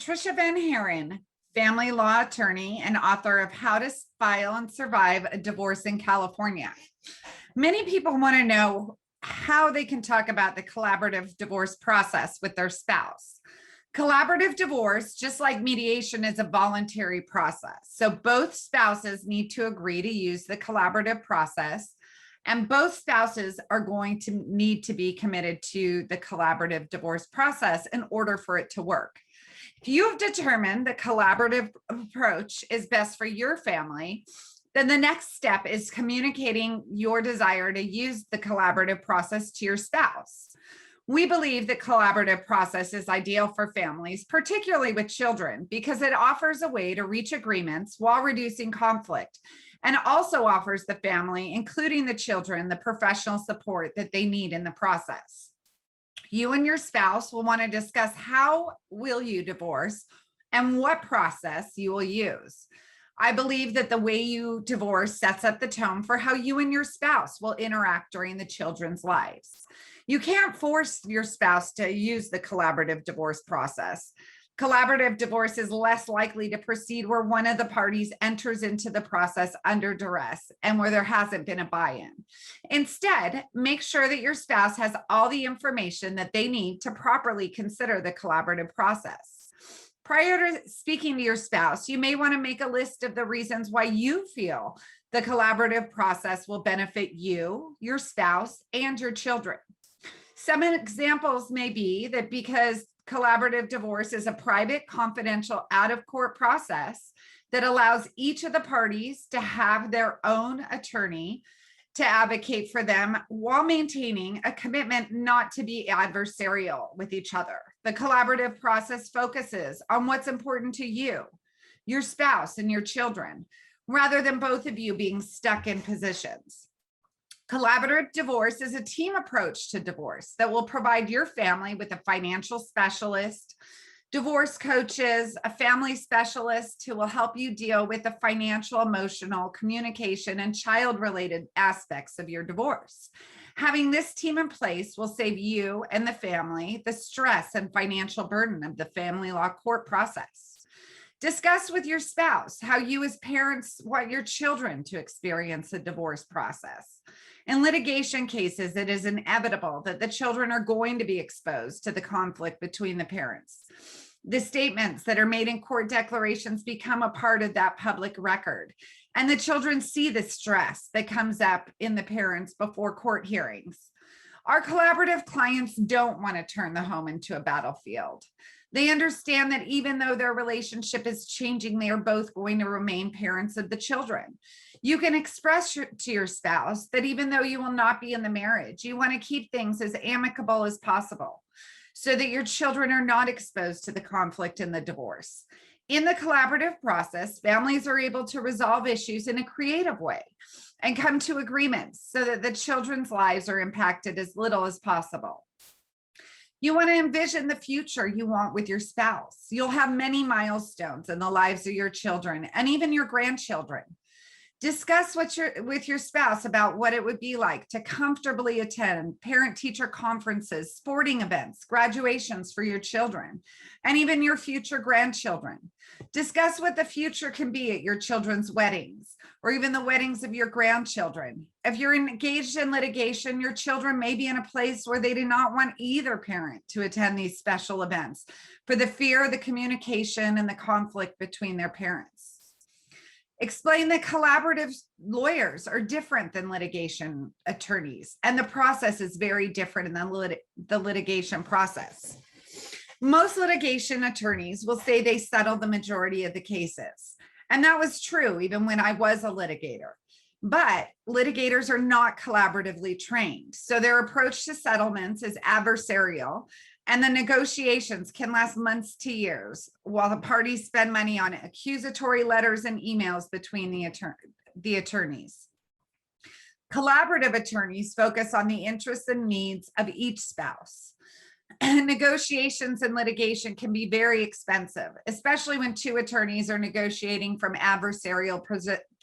Patricia Van Haren, family law attorney and author of How to File and Survive a Divorce in California. Many people want to know how they can talk about the collaborative divorce process with their spouse. Collaborative divorce, just like mediation, is a voluntary process. So both spouses need to agree to use the collaborative process, and both spouses are going to need to be committed to the collaborative divorce process in order for it to work. If you have determined the collaborative approach is best for your family, then the next step is communicating your desire to use the collaborative process to your spouse. We believe the collaborative process is ideal for families, particularly with children, because it offers a way to reach agreements while reducing conflict, and also offers the family, including the children, the professional support that they need in the process. You and your spouse will want to discuss how will you divorce and what process you will use. I believe that the way you divorce sets up the tone for how you and your spouse will interact during the children's lives. You can't force your spouse to use the collaborative divorce process. Collaborative divorce is less likely to proceed where one of the parties enters into the process under duress and where there hasn't been a buy-in. Instead, make sure that your spouse has all the information that they need to properly consider the collaborative process. Prior to speaking to your spouse, you may want to make a list of the reasons why you feel the collaborative process will benefit you, your spouse, and your children. Some examples may be that because collaborative divorce is a private, confidential, out-of-court process that allows each of the parties to have their own attorney to advocate for them while maintaining a commitment not to be adversarial with each other. The collaborative process focuses on what's important to you, your spouse, and your children, rather than both of you being stuck in positions. Collaborative divorce is a team approach to divorce that will provide your family with a financial specialist, divorce coaches, a family specialist who will help you deal with the financial, emotional, communication, and child-related aspects of your divorce. Having this team in place will save you and the family the stress and financial burden of the family law court process. Discuss with your spouse how you as parents want your children to experience the divorce process. In litigation cases, it is inevitable that the children are going to be exposed to the conflict between the parents. The statements that are made in court declarations become a part of that public record, and the children see the stress that comes up in the parents before court hearings. Our collaborative clients don't want to turn the home into a battlefield. They understand that even though their relationship is changing, they are both going to remain parents of the children. You can express to your spouse that even though you will not be in the marriage, you want to keep things as amicable as possible so that your children are not exposed to the conflict in the divorce. In the collaborative process, families are able to resolve issues in a creative way and come to agreements so that the children's lives are impacted as little as possible. You want to envision the future you want with your spouse. You'll have many milestones in the lives of your children and even your grandchildren. Discuss with your spouse about what it would be like to comfortably attend parent-teacher conferences, sporting events, graduations for your children, and even your future grandchildren. Discuss what the future can be at your children's weddings, or even the weddings of your grandchildren. If you're engaged in litigation, your children may be in a place where they do not want either parent to attend these special events for the fear of the communication and the conflict between their parents. Explain that collaborative lawyers are different than litigation attorneys, and the process is very different in the litigation process. Most litigation attorneys will say they settle the majority of the cases, and that was true even when I was a litigator. But litigators are not collaboratively trained, so their approach to settlements is adversarial, and the negotiations can last months to years while the parties spend money on accusatory letters and emails between the attorneys. Collaborative attorneys focus on the interests and needs of each spouse. Negotiations and litigation can be very expensive, especially when two attorneys are negotiating from adversarial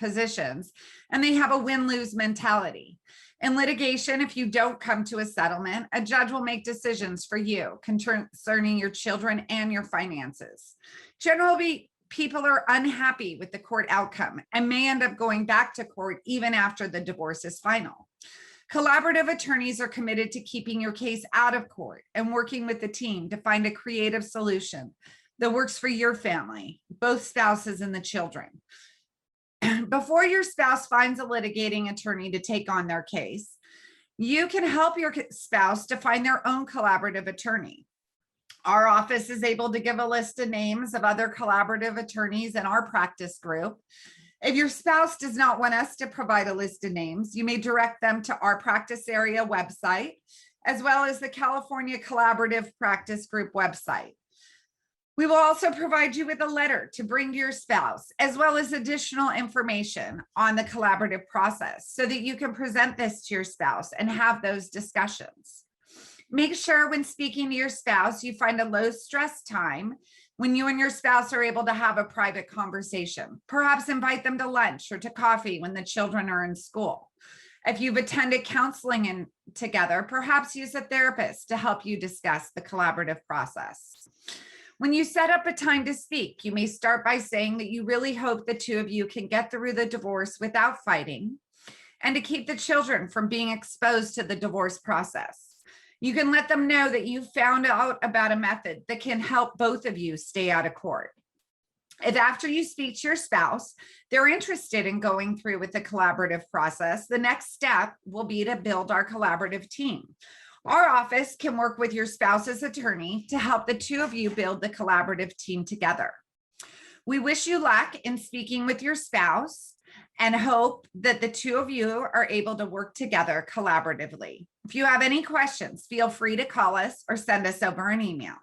positions and they have a win-lose mentality. In litigation, if you don't come to a settlement, a judge will make decisions for you concerning your children and your finances. Generally, people are unhappy with the court outcome and may end up going back to court even after the divorce is final. Collaborative attorneys are committed to keeping your case out of court and working with the team to find a creative solution that works for your family, both spouses and the children. Before your spouse finds a litigating attorney to take on their case, you can help your spouse to find their own collaborative attorney. Our office is able to give a list of names of other collaborative attorneys in our practice group. If your spouse does not want us to provide a list of names, you may direct them to our practice area website, as well as the California Collaborative Practice Group website. We will also provide you with a letter to bring to your spouse, as well as additional information on the collaborative process so that you can present this to your spouse and have those discussions. Make sure when speaking to your spouse, you find a low stress time when you and your spouse are able to have a private conversation. Perhaps invite them to lunch or to coffee when the children are in school. If you've attended counseling together, perhaps use a therapist to help you discuss the collaborative process. When you set up a time to speak, you may start by saying that you really hope the two of you can get through the divorce without fighting and to keep the children from being exposed to the divorce process. You can let them know that you found out about a method that can help both of you stay out of court. If after you speak to your spouse, they're interested in going through with the collaborative process, the next step will be to build our collaborative team. Our office can work with your spouse's attorney to help the two of you build the collaborative team together. We wish you luck in speaking with your spouse and hope that the two of you are able to work together collaboratively. If you have any questions, feel free to call us or send us over an email.